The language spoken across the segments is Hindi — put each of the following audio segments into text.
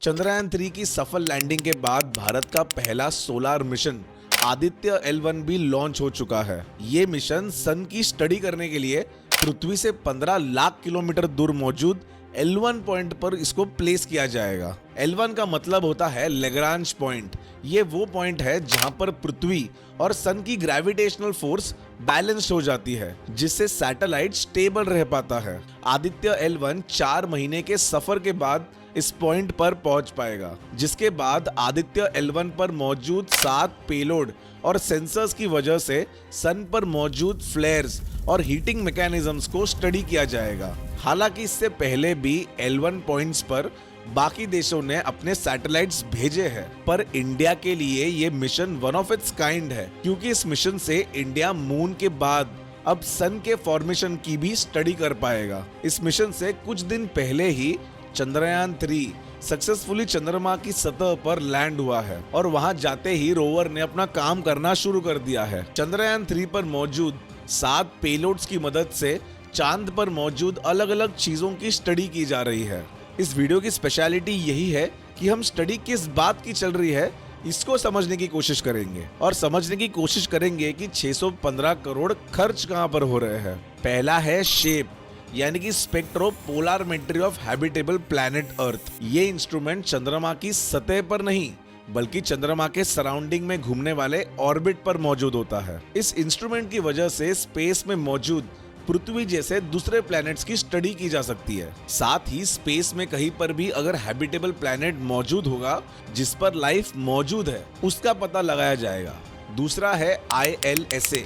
चंद्रयान 3 की सफल लैंडिंग के बाद भारत का पहला सोलार मिशन आदित्य L1 भी लॉन्च हो चुका है। ये मिशन सन की स्टडी करने के लिए पृथ्वी से 15 लाख किलोमीटर दूर मौजूद L1 पॉइंट पर इसको प्लेस किया जाएगा। L1 का मतलब होता है लेग्रांज पॉइंट। ये वो पॉइंट है जहां पर पृथ्वी और सन की ग्रेविटेशनल फोर्स बैलेंस हो जाती है, जिससे सैटेलाइट स्टेबल रह पाता है। आदित्य L1 4 महीने के सफर के बाद इस पॉइंट पर पहुंच पाएगा, जिसके बाद आदित्य L1 पर मौजूद 7 पेलोड और सेंसर्स की वजह से सन पर मौजूद फ्लेयर्स और हीटिंग मैकेनिज्म्स को स्टडी किया जाएगा। हालांकि इससे पहले भी L1 पॉइंट्स पर बाकी देशों ने अपने सैटेलाइट्स भेजे हैं, पर इंडिया के लिए ये mission one of its kind है, क्योंकि इस मिशन से इंडिया मून के बाद अब सन के फॉर्मेशन की भी स्टडी कर पाएगा। इस मिशन से कुछ दिन पहले ही चंद्रयान 3 सक्सेसफुली चंद्रमा की सतह पर लैंड हुआ है और वहां जाते ही रोवर ने अपना काम करना शुरू कर दिया है। चंद्रयान 3 पर मौजूद 7 पेलोड्स की मदद से चांद पर मौजूद अलग अलग चीजों की स्टडी की जा रही है। इस वीडियो की स्पेशलिटी यही है कि हम स्टडी किस बात की चल रही है इसको समझने की कोशिश करेंगे और समझने की कोशिश करेंगे कि 615 करोड़ खर्च कहां पर हो रहे हैं। पहला है शेप, यानी कि स्पेक्ट्रोपोलारिमेट्री ऑफ हैबिटेबल प्लैनेट अर्थ। ये इंस्ट्रूमेंट चंद्रमा की सतह पर नहीं बल्कि चंद्रमा के सराउंडिंग में घूमने वाले ऑर्बिट पर मौजूद होता है। इस इंस्ट्रूमेंट की वजह से स्पेस में मौजूद पृथ्वी जैसे दूसरे प्लैनेट्स की स्टडी की जा सकती है। साथ ही स्पेस में कहीं पर भी अगर हैबिटेबल प्लैनेट मौजूद होगा जिस पर लाइफ मौजूद है, उसका पता लगाया जाएगा। दूसरा है ILSA,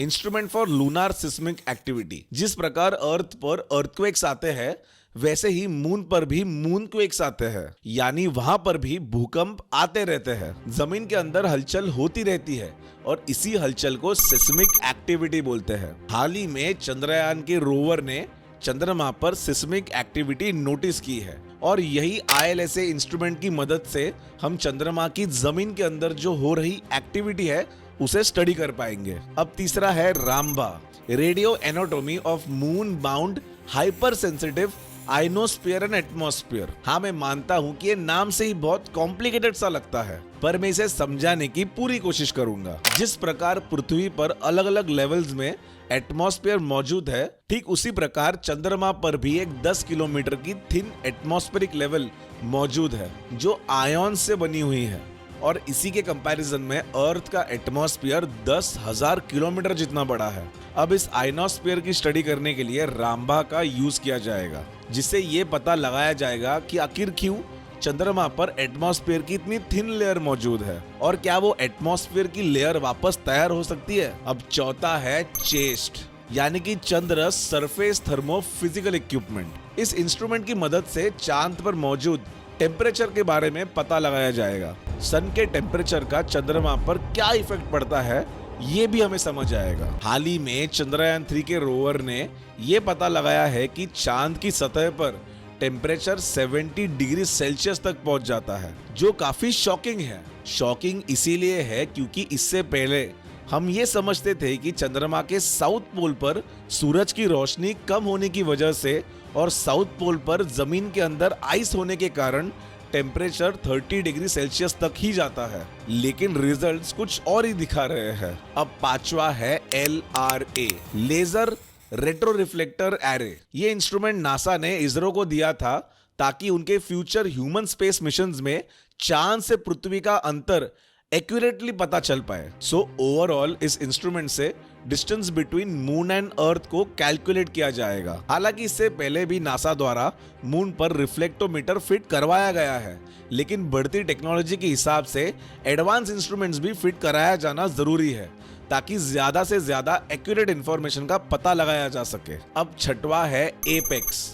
instrument for lunar seismic activity. जिस प्रकार अर्थ पर अर्थक्वेक्स आते हैं, वैसे ही मून पर भी मूनक्वेक्स आते हैं, यानी वहां पर भी भूकंप आते रहते हैं। जमीन के अंदर हलचल होती रहती है और इसी हलचल को सिस्मिक एक्टिविटी बोलते हैं। हाल ही में चंद्रयान के रोवर ने चंद्रमा पर सिस्मिक एक्टिविटी नोटिस की है और यही ILSA इंस्ट्रूमेंट की मदद से हम चंद्रमा की जमीन के अंदर जो हो रही एक्टिविटी है उसे स्टडी कर पाएंगे। अब तीसरा है Rambha, radio anatomy of moon bound hyper sensitive ionosphere and atmosphere. हाँ, मैं मानता हूँ कि ये नाम से ही बहुत कॉम्प्लिकेटेड सा लगता है, पर मैं इसे समझाने की पूरी कोशिश करूंगा। जिस प्रकार पृथ्वी पर अलग अलग लेवल्स में एटमॉस्फेयर मौजूद है, ठीक उसी प्रकार चंद्रमा पर भी एक 10 किलोमीटर की थिन एटमॉस्फेरिक लेवल मौजूद है जो आयन से बनी हुई है और इसी के कंपैरिजन में अर्थ का एटमॉस्फेयर 10,000 किलोमीटर जितना बड़ा है। अब इस आइनोस्फीयर की स्टडी करने के लिए रामबा का यूज किया जाएगा, जिससे ये पता लगाया जाएगा कि आखिर क्यों चंद्रमा पर एटमॉस्फेयर की इतनी थिन लेयर मौजूद है और क्या वो एटमॉस्फेयर की लेयर वापस तैयार हो सकती है। अब चौथा है चेस्ट, यानी कि चंद्र सरफेस थर्मो फिजिकल इक्विपमेंट। इस इंस्ट्रूमेंट की मदद से चांद पर मौजूद टेम्परेचर के बारे में पता लगाया जाएगा। सन के टेम्परेचर का चंद्रमा पर क्या इफेक्ट पड़ता है ये भी हमें समझ आएगा। हाल ही में चंद्रयान 3 के रोवर ने ये पता लगाया है कि चांद की सतह पर टेम्परेचर 70 डिग्री सेल्सियस तक पहुंच जाता है, जो काफी शॉकिंग है। शॉकिंग इसीलिए है क्योंकि इससे पहले हम ये समझते थे कि चंद्रमा के साउथ पोल पर सूरज की रोशनी कम होने की वजह से और साउथ पोल पर जमीन के अंदर आइस होने के कारण टेम्परेचर 30 डिग्री सेल्सियस तक ही जाता है, लेकिन रिजल्ट्स कुछ और ही दिखा रहे हैं। अब पांचवा है LRA, laser retro reflector array. ये इंस्ट्रूमेंट नासा ने इसरो को दिया था ताकि उनके फ्यूचर ह्यूमन स्पेस मिशंस में चांद से पृथ्वी का अंतर एक्यूरेटली पता चल पाए। सो ओवरऑल इस इंस्ट्रूमेंट से distance between moon and earth को कैलकुलेट किया जाएगा। हालांकि इससे पहले भी नासा द्वारा मून पर रिफ्लेक्टोमीटर फिट करवाया गया है, लेकिन बढ़ती टेक्नोलॉजी के हिसाब से एडवांस इंस्ट्रूमेंट्स भी फिट कराया जाना जरूरी है ताकि ज्यादा से ज्यादा एक्यूरेट इंफॉर्मेशन का पता लगाया जा सके। अब छठवा है apex,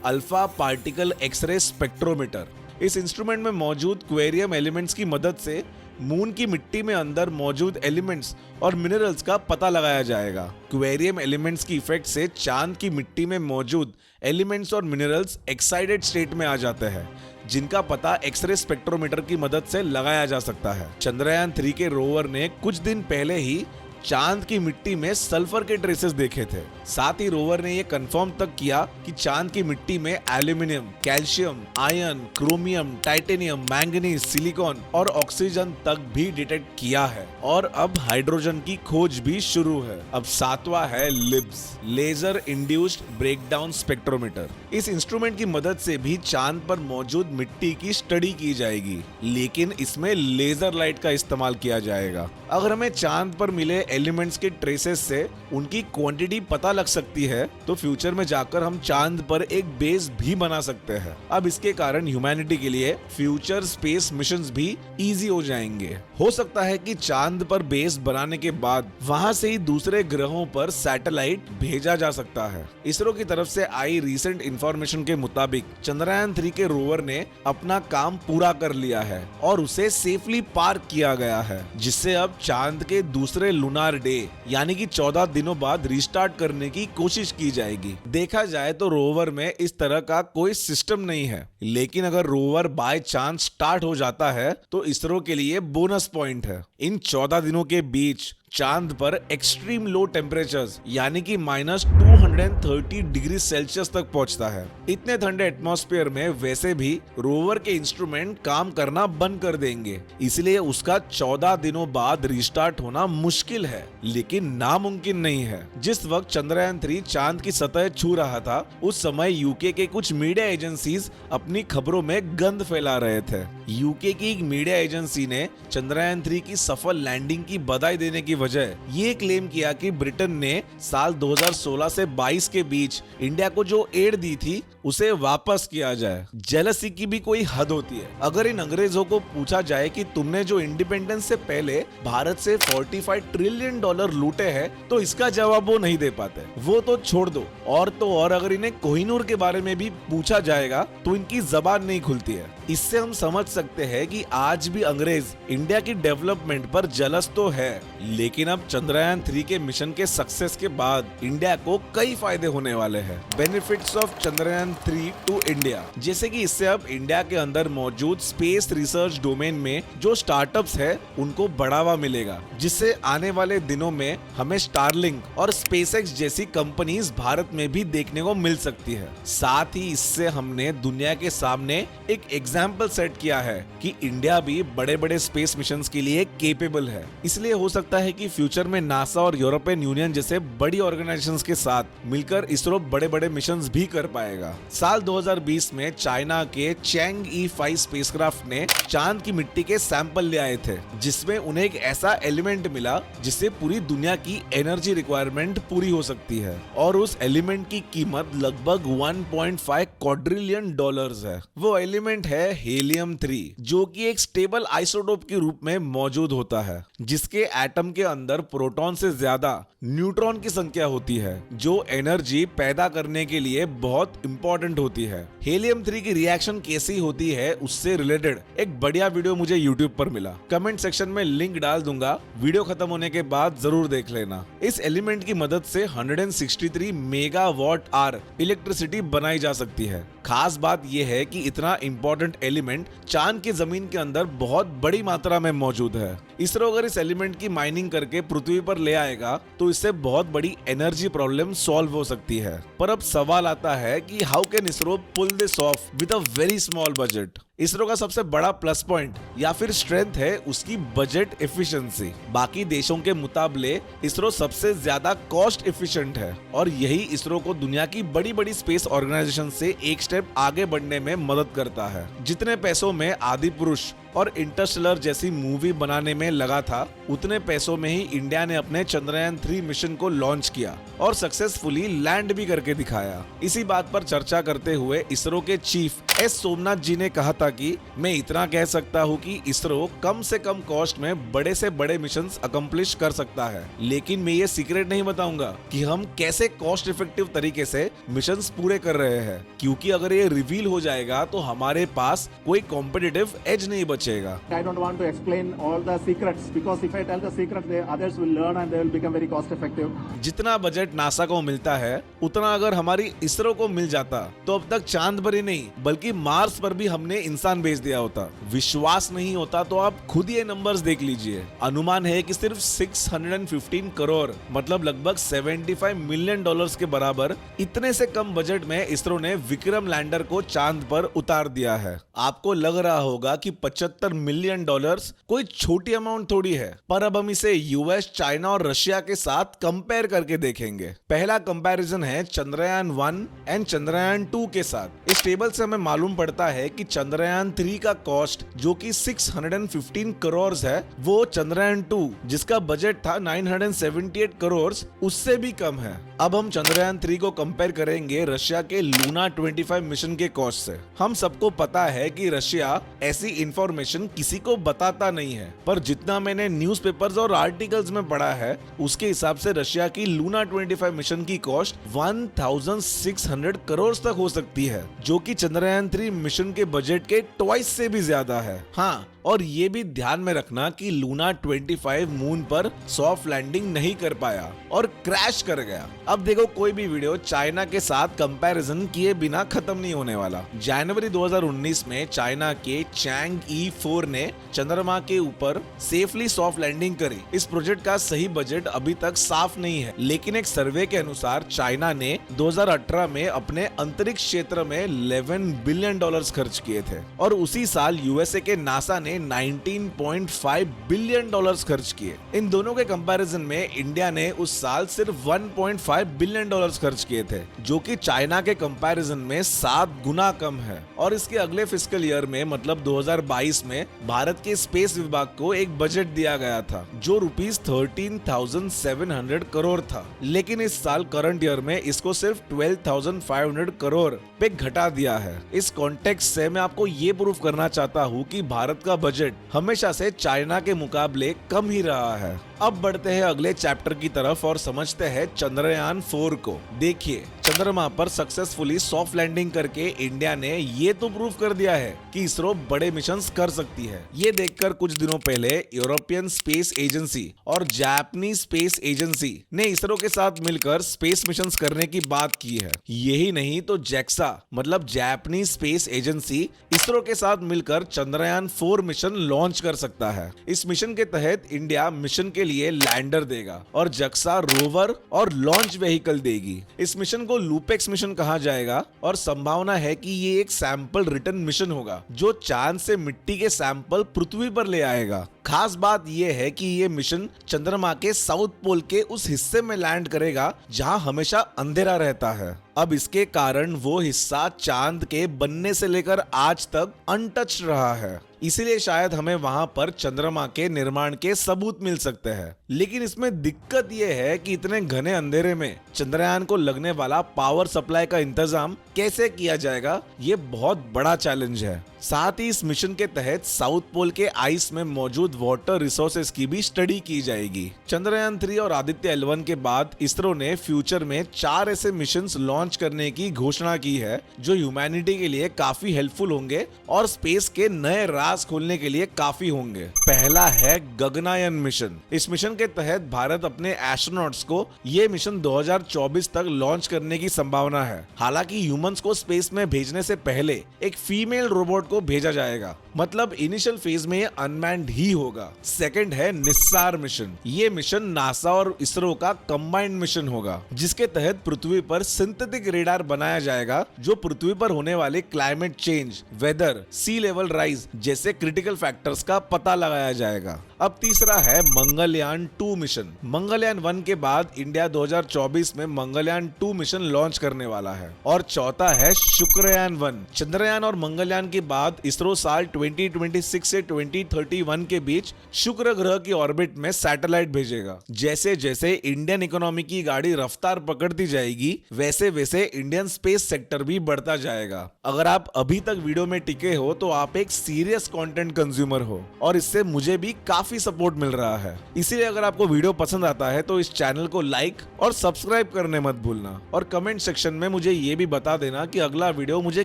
alpha particle X-ray spectrometer. इस इंस्ट्रूमेंट में मौजूद क्वेरियम एलिमेंट्स की मदद से मून की मिट्टी में अंदर मौजूद एलिमेंट्स और मिनरल्स का पता लगाया जाएगा। क्वेरियम एलिमेंट्स की इफेक्ट से चांद की मिट्टी में मौजूद एलिमेंट्स और मिनरल्स एक्साइटेड स्टेट में आ जाते हैं, जिनका पता एक्सरे स्पेक्ट्रोमीटर की मदद से लगाया जा सकता है। चंद्रयान 3 के रोवर ने कुछ दिन पहले ही चांद की मिट्टी में सल्फर के ट्रेसेस देखे थे। साथ ही रोवर ने यह कंफर्म तक किया कि चांद की मिट्टी में aluminium, calcium, iron, chromium, titanium, manganese, silicon और ऑक्सीजन तक भी डिटेक्ट किया है और अब हाइड्रोजन की खोज भी शुरू है। अब सातवां है LIBS, laser induced breakdown spectrometer. इस इंस्ट्रूमेंट की मदद से भी चांद पर मौजूद मिट्टी की स्टडी की जाएगी, लेकिन इसमें लेजर लाइट का इस्तेमाल किया जाएगा। अगर हमें चांद पर मिले एलिमेंट्स के ट्रेसेस से उनकी क्वांटिटी पता लग सकती है तो फ्यूचर में जाकर हम चांद पर एक बेस भी बना सकते हैं। अब इसके कारण ह्यूमैनिटी के लिए फ्यूचर स्पेस मिशंस भी इजी हो जाएंगे। हो सकता है कि चांद पर बेस बनाने के बाद वहां से ही दूसरे ग्रहों पर सैटेलाइट भेजा जा सकता है। इसरो की तरफ से आई रीसेंट इंफॉर्मेशन के मुताबिक चंद्रयान 3 के रोवर ने अपना काम पूरा कर लिया है और उसे सेफली पार्क किया गया है, जिससे अब चांद के दूसरे लूनार डे यानी कि 14 दिनों बाद रिस्टार्ट करने की कोशिश की जाएगी। देखा जाए तो रोवर में इस तरह का कोई सिस्टम नहीं है, लेकिन अगर रोवर बाय चांस स्टार्ट हो जाता है तो इसरो के लिए बोनस पॉइंट है। इन 14 दिनों के बीच चांद पर एक्सट्रीम लो टेम्परेचर्स यानी कि -230 डिग्री सेल्सियस तक पहुंचता है। इतने ठंडे एटमॉस्फेयर में वैसे भी रोवर के इंस्ट्रूमेंट काम करना बंद कर देंगे, इसलिए उसका 14 दिनों बाद रिस्टार्ट होना मुश्किल है, लेकिन नामुमकिन नहीं है। जिस वक्त चंद्रयान 3 चांद की सतह छू रहा था, उस समय यूके के कुछ मीडिया एजेंसीज अपनी खबरों में गंद फैला रहे थे। यूके की एक मीडिया एजेंसी ने चंद्रयान 3 की सफल लैंडिंग की बधाई देने की वजह ये क्लेम किया कि ब्रिटेन ने साल 2016 से 22 के बीच इंडिया को जो एड दी थी उसे वापस किया जाए। जेलसी की भी कोई हद होती है। अगर इन अंग्रेजों को पूछा जाए कि तुमने जो इंडिपेंडेंस से पहले भारत से $45 ट्रिलियन लूटे हैं, तो इसका जवाब वो नहीं दे पाते। वो तो छोड़ दो, और तो और अगर इन्हें कोहिनूर के बारे में भी पूछा जाएगा तो इनकी जबान नहीं खुलती है। इससे हम समझ सकते हैं कि आज भी अंग्रेज इंडिया की डेवलपमेंट पर जलस तो है, लेकिन अब चंद्रयान 3 के मिशन के सक्सेस के बाद इंडिया को कई फायदे होने वाले हैं। Benefits of Chandrayaan 3 to India, जैसे कि इससे अब इंडिया के अंदर मौजूद स्पेस रिसर्च डोमेन में जो स्टार्टअप्स है उनको बढ़ावा मिलेगा, जिससे आने वाले दिनों में हमें स्टारलिंक और स्पेसएक्स जैसी कंपनीज भारत में भी देखने को मिल सकती है। साथ ही इससे हमने दुनिया के सामने एक एग्जाम्पल सेट किया है कि इंडिया भी बड़े बड़े स्पेस मिशन के लिए केपेबल है। इसलिए हो सकता है कि फ्यूचर में नासा और यूरोपियन यूनियन जैसे बड़ी ऑर्गेनाइजेशंस के साथ मिलकर इसरो बड़े बड़े मिशंस भी कर पाएगा। साल 2020 में चाइना के चैंग E5 स्पेसक्राफ्ट ने चांद की मिट्टी के सैंपल ले आए थे, जिसमें उन्हें एक ऐसा एलिमेंट मिला जिससे पूरी दुनिया की एनर्जी रिक्वायरमेंट पूरी हो सकती है, और उस एलिमेंट की कीमत लगभग $1.5 क्वाड्रिलियन है। वो एलिमेंट है हीलियम-3, जो कि एक स्टेबल आइसोटोप के रूप में मौजूद होता है, जिसके एटम के अंदर प्रोटॉन से ज्यादा न्यूट्रॉन की संख्या होती है, जो एनर्जी पैदा करने के लिए बहुत इंपॉर्टेंट होती है। हीलियम-3 की रिएक्शन कैसी होती है उससे रिलेटेड एक बढ़िया वीडियो मुझे यूट्यूब पर मिला। कमेंट सेक्शन में लिंक डाल दूंगा, वीडियो खत्म होने के बाद जरूर देख लेना। इस एलिमेंट की मदद से 163 मेगावाट आवर इलेक्ट्रिसिटी बनाई जा सकती है। खास बात यह है कि इतना इंपॉर्टेंट एलिमेंट चांद की जमीन के अंदर बहुत बड़ी मात्रा में मौजूद है। इसरो अगर इस एलिमेंट की माइनिंग करके पृथ्वी पर ले आएगा तो इससे बहुत बड़ी एनर्जी प्रॉब्लम सॉल्व हो सकती है। पर अब सवाल आता है कि how can ISRO pull this off with a very small budget. ISRO का सबसे बड़ा प्लस पॉइंट या फिर स्ट्रेंथ है उसकी बजट एफिशिएंसी। बाकी देशों के मुकाबले इसरो सबसे ज्यादा कॉस्ट एफिशिएंट है, और यही इसरो को दुनिया की बड़ी बड़ी स्पेस ऑर्गेनाइजेशन से एक स्टेप आगे बढ़ने में मदद करता है। जितने पैसों में आदिपुरुष और इंटरस्टेलर जैसी मूवी बनाने में लगा था, उतने पैसों में ही इंडिया ने अपने चंद्रयान 3 मिशन को लॉन्च किया और सक्सेसफुली लैंड भी करके दिखाया। इसी बात पर चर्चा करते हुए इसरो के चीफ एस सोमनाथ जी ने कहा था कि मैं इतना कह सकता हूँ कि इसरो कम से कम कॉस्ट में बड़े से बड़े मिशंस अकम्प्लिश कर सकता है, लेकिन मैं ये सीक्रेट नहीं बताऊंगा कि हम कैसे कॉस्ट इफेक्टिव तरीके से मिशंस पूरे कर रहे हैं, क्योंकि अगर ये रिवील हो जाएगा तो हमारे पास कोई कॉम्पिटिटिव एज नहीं बचेगा। पहुंचेगा। I don't want to explain all the secrets because if I tell the secret, the others will learn and they will become very cost effective. जितना बजट नासा को मिलता है उतना अगर हमारी इसरो को मिल जाता तो अब तक चांद पर ही नहीं बल्कि मार्स पर भी हमने इंसान भेज दिया होता। विश्वास नहीं होता तो आप खुद ये नंबर्स देख लीजिए। अनुमान है कि सिर्फ 615 करोड़ मतलब लगभग 75 मिलियन डॉलर्स के बराबर इतने से कम बजट में इसरो ने विक्रम लैंडर को चांद पर उतार दिया है। आपको लग रहा होगा कि 75 मिलियन डॉलर्स कोई छोटी अमाउंट थोड़ी है, पर अब हम इसे यूएस, चाइना और रशिया के साथ कंपेयर करके देखेंगे। पहला कंपैरिजन है चंद्रयान 1 एंड चंद्रयान 2 के साथ। इस टेबल से हमें मालूम पड़ता है कि चंद्रयान 3 का कॉस्ट जो कि 615 करोड़ है, वो चंद्रयान 2 जिसका बजट था 978 करोड़ उससे भी कम है। अब हम चंद्रयान 3 को कंपेयर करेंगे रशिया के लूना 25 मिशन के कॉस्ट से। हम सबको पता है कि रशिया ऐसी इंफॉर्मेशन किसी को बताता नहीं है, पर जितना मैंने न्यूज़पेपर्स और आर्टिकल्स में पढ़ा है उसके हिसाब से रशिया की लूना 25 मिशन की कॉस्ट 1600 करोड़ तक हो सकती है, जो कि चंद्रयान 3 मिशन के बजट के ट्वाइस से भी ज्यादा है। हाँ, और ये भी ध्यान में रखना कि लूना 25 मून पर सॉफ्ट लैंडिंग नहीं कर पाया और क्रैश कर गया। अब देखो, कोई भी वीडियो चाइना के साथ कंपैरिजन किए बिना खत्म नहीं होने वाला। जनवरी 2019 में चाइना के चैंग ई4 ने चंद्रमा के ऊपर सेफली सॉफ्ट लैंडिंग करी। इस प्रोजेक्ट का सही बजट अभी तक साफ नहीं है, लेकिन एक सर्वे के अनुसार चाइना ने 2018 में अपने अंतरिक्ष क्षेत्र में $11 बिलियन खर्च किए थे और उसी साल यूएसए के नासा ने $19.5 बिलियन खर्च किए। इन दोनों के कंपैरिजन में इंडिया ने उस साल सिर्फ $1.5 बिलियन खर्च किए थे, जो कि चाइना के कंपैरिजन में 7 गुना कम है। और इसके अगले फिस्कल ईयर में मतलब 2022 में भारत के स्पेस विभाग को एक बजट दिया गया था जो ₹13,700 करोड़ था, लेकिन इस साल करंट ईयर में इसको सिर्फ 12,500 करोड़ पे घटा दिया है। इस कॉन्टेक्स्ट से मैं आपको ये प्रूफ करना चाहता हूँ कि भारत का बजट हमेशा से चाइना के मुकाबले कम ही रहा है। अब बढ़ते हैं अगले चैप्टर की तरफ और समझते हैं चंद्रयान 4 को। देखिए, चंद्रमा पर सक्सेसफुली सॉफ्ट लैंडिंग करके इंडिया ने ये तो प्रूव कर दिया है कि इसरो बड़े मिशंस कर सकती है। ये देखकर कुछ दिनों पहले यूरोपियन स्पेस एजेंसी और जापानीज स्पेस एजेंसी ने इसरो के साथ मिलकर स्पेस मिशंस करने की बात की है। यही नहीं तो जैक्सा मतलब जापानीज स्पेस एजेंसी इसरो के साथ मिलकर चंद्रयान 4 मिशन लॉन्च कर सकता है। इस मिशन के तहत इंडिया मिशन के लिए लैंडर देगा और जक्सा रोवर और लॉन्च व्हीकल देगी। इस मिशन को लूपेक्स मिशन कहा जाएगा और संभावना है कि ये एक सैंपल रिटर्न मिशन होगा जो चांद से मिट्टी के सैंपल पृथ्वी पर ले आएगा। खास बात यह है कि ये मिशन चंद्रमा के साउथ पोल के उस हिस्से में लैंड करेगा जहां हमेशा अंधेरा रहता है। अब इसके कारण वो हिस्सा चांद के बनने से लेकर आज तक अनटच्ड रहा है, इसीलिए शायद हमें वहां पर चंद्रमा के निर्माण के सबूत मिल सकते हैं। लेकिन इसमें दिक्कत यह है कि इतने घने अंधेरे में चंद्रयान को लगने वाला पावर सप्लाई का इंतजाम कैसे किया जाएगा, ये बहुत बड़ा चैलेंज है। साथ ही इस मिशन के तहत साउथ पोल के आइस में मौजूद वाटर रिसोर्सेज की भी स्टडी की जाएगी। चंद्रयान 3 और आदित्य L1 के बाद इसरो ने फ्यूचर में 4 ऐसे मिशंस लॉन्च करने की घोषणा की है जो ह्यूमैनिटी के लिए काफी हेल्पफुल होंगे और स्पेस के नए राज खोलने के लिए काफी होंगे। पहला है गगनयान मिशन। इस मिशन के तहत भारत अपने एस्ट्रोनॉट्स को ये मिशन 2024 तक लॉन्च करने की संभावना है। हालांकि ह्यूमंस को स्पेस में भेजने से पहले एक फीमेल रोबोट को भेजा जाएगा, मतलब इनिशियल फेज में ये अनमैन्ड ही होगा। सेकंड है निस्सार मिशन। ये मिशन नासा और इसरो का कंबाइंड मिशन होगा जिसके तहत पृथ्वी पर सिंथेटिक रेडार बनाया जाएगा जो पृथ्वी पर होने वाले क्लाइमेट चेंज, वेदर, सी लेवल राइज जैसे क्रिटिकल फैक्टर्स का पता लगाया जाएगा। अब तीसरा है मंगलयान 2 मिशन। मंगलयान 1 के बाद इंडिया 2024 में मंगलयान 2 मिशन लॉन्च करने वाला है। और चौथा है शुक्रयान 1। चंद्रयान और मंगलयान के बाद इसरो साल 2026 से 2031 के बीच शुक्र ग्रह की ऑर्बिट में सैटेलाइट भेजेगा। जैसे जैसे इंडियन इकोनॉमी की गाड़ी रफ्तार पकड़ती जाएगी वैसे वैसे इंडियन स्पेस सेक्टर भी बढ़ता जाएगा। अगर आप अभी तक वीडियो में टिके हो तो आप एक सीरियस कंटेंट कंज्यूमर हो और इससे मुझे भी काफी काफी सपोर्ट मिल रहा है। इसीलिए अगर आपको वीडियो पसंद आता है तो इस चैनल को लाइक और सब्सक्राइब करने मत भूलना, और कमेंट सेक्शन में मुझे ये भी बता देना कि अगला वीडियो मुझे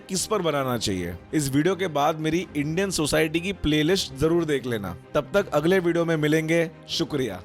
किस पर बनाना चाहिए। इस वीडियो के बाद मेरी इंडियन सोसाइटी की प्लेलिस्ट जरूर देख लेना। तब तक अगले वीडियो में मिलेंगे। शुक्रिया।